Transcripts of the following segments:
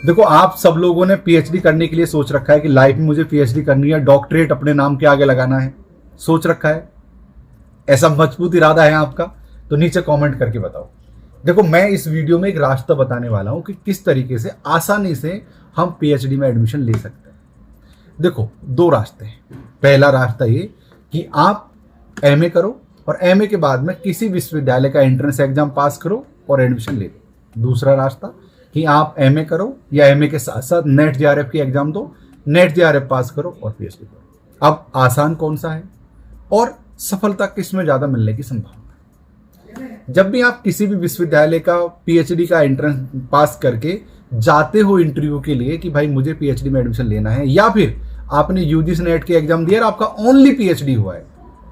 देखो, आप सब लोगों ने पीएचडी करने के लिए सोच रखा है कि लाइफ में मुझे पीएचडी करनी है, डॉक्टरेट अपने नाम के आगे लगाना है, सोच रखा है, ऐसा मजबूत इरादा है आपका, तो नीचे कमेंट करके बताओ। देखो, मैं इस वीडियो में एक रास्ता बताने वाला हूं कि किस तरीके से आसानी से हम पीएचडी में एडमिशन ले सकते हैं। देखो, दो रास्ते हैं। पहला रास्ता ये कि आप एमए करो और एमए के बाद में किसी विश्वविद्यालय का एंट्रेंस एग्जाम पास करो और एडमिशन ले लो। दूसरा रास्ता कि आप एमए करो या एमए के साथ साथ नेट जेआरएफ की एग्जाम दो, नेट जेआरएफ पास करो और पीएचडी करो। अब आसान कौन सा है और सफलता किस में ज्यादा मिलने की संभावना? जब भी आप किसी भी विश्वविद्यालय का पीएचडी का एंट्रेंस पास करके जाते हो इंटरव्यू के लिए कि भाई मुझे पीएचडी में एडमिशन लेना है, या फिर आपने यूजीसी नेट के एग्जाम दिया और आपका ओनली पीएचडी हुआ है,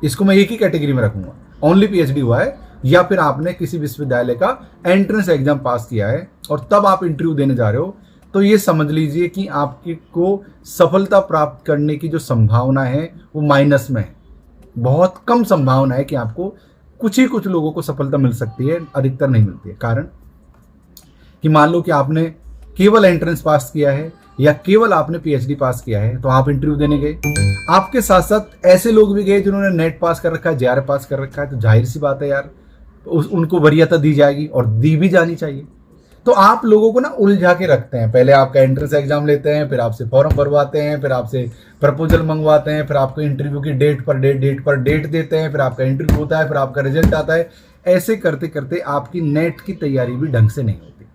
इसको मैं एक ही कैटेगरी में रखूंगा, ओनली पीएचडी हुआ है, या फिर आपने किसी विश्वविद्यालय का एंट्रेंस एग्जाम पास किया है और तब आप इंटरव्यू देने जा रहे हो, तो ये समझ लीजिए कि आपकी को सफलता प्राप्त करने की जो संभावना है वो माइनस में है। बहुत कम संभावना है कि आपको, कुछ लोगों को सफलता मिल सकती है, अधिकतर नहीं मिलती है। कारण कि मान लो कि आपने केवल एंट्रेंस पास किया है या केवल आपने पीएचडी पास किया है, तो आप इंटरव्यू देने गए, आपके साथ साथ ऐसे लोग भी गए जिन्होंने नेट पास कर रखा है, जेआरएफ पास कर रखा है, तो जाहिर सी बात है यार, उनको वरीयता दी जाएगी और दी भी जानी चाहिए। तो आप लोगों को ना उलझा के रखते हैं। पहले आपका एंट्रेंस एग्जाम लेते हैं, फिर आपसे फॉर्म भरवाते हैं, फिर आपसे प्रपोजल मंगवाते हैं, फिर आपको इंटरव्यू की डेट पर डेट देते हैं, फिर आपका इंटरव्यू होता है, फिर आपका रिजल्ट आता है। ऐसे करते करते आपकी नेट की तैयारी भी ढंग से नहीं होती।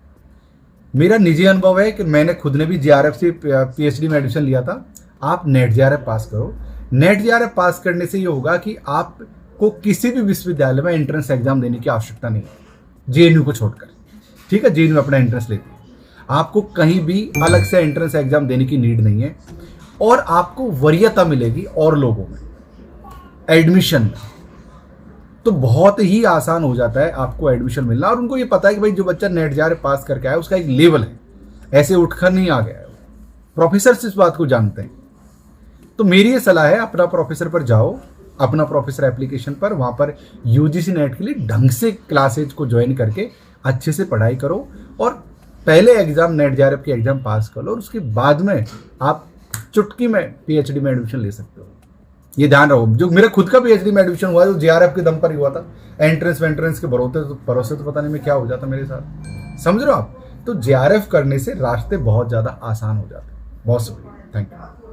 मेरा निजी अनुभव है कि मैंने खुद ने भी जेआरएफ से पीएचडी में एडमिशन लिया था। आप नेट जेआरएफ पास करो। नेट जेआरएफ पास करने से ये होगा कि आपको किसी भी विश्वविद्यालय में एंट्रेंस एग्जाम देने की आवश्यकता नहीं है, जेएनयू को छोड़कर। ठीक है, जेएनयू अपना एंट्रेंस लेती है, आपको कहीं भी अलग से एंट्रेंस एग्जाम देने की नीड नहीं है, और आपको वरीयता मिलेगी और लोगों में एडमिशन में। तो बहुत ही आसान हो जाता है आपको एडमिशन मिलना, और उनको ये पता है कि भाई जो बच्चा नेट जेआरएफ पास करके आया उसका एक लेवल है, ऐसे उठकर नहीं आ गया है। प्रोफेसर इस बात को जानते हैं। तो मेरी ये सलाह है, अपना प्रोफेसर पर जाओ, अपना प्रोफेसर एप्लीकेशन पर, वहां पर यूजीसी नेट के लिए ढंग से क्लासेज को ज्वाइन करके अच्छे से पढ़ाई करो, और पहले एग्जाम नेट जेआरएफ के एग्जाम पास कर लो, और उसके बाद में आप चुटकी में पीएचडी में एडमिशन ले सकते हो। ये ध्यान रखो, जो मेरा खुद का पीएचडी में एडमिशन हुआ है वो जेआरएफ के दम पर ही हुआ था। एंट्रेंस के भरोसे तो पता नहीं मैं क्या हो जाता मेरे साथ, समझ रहे हो आप? तो जेआरएफ करने से रास्ते बहुत ज्यादा आसान हो जाते हैं। बहुत शुक्रिया, थैंक यू।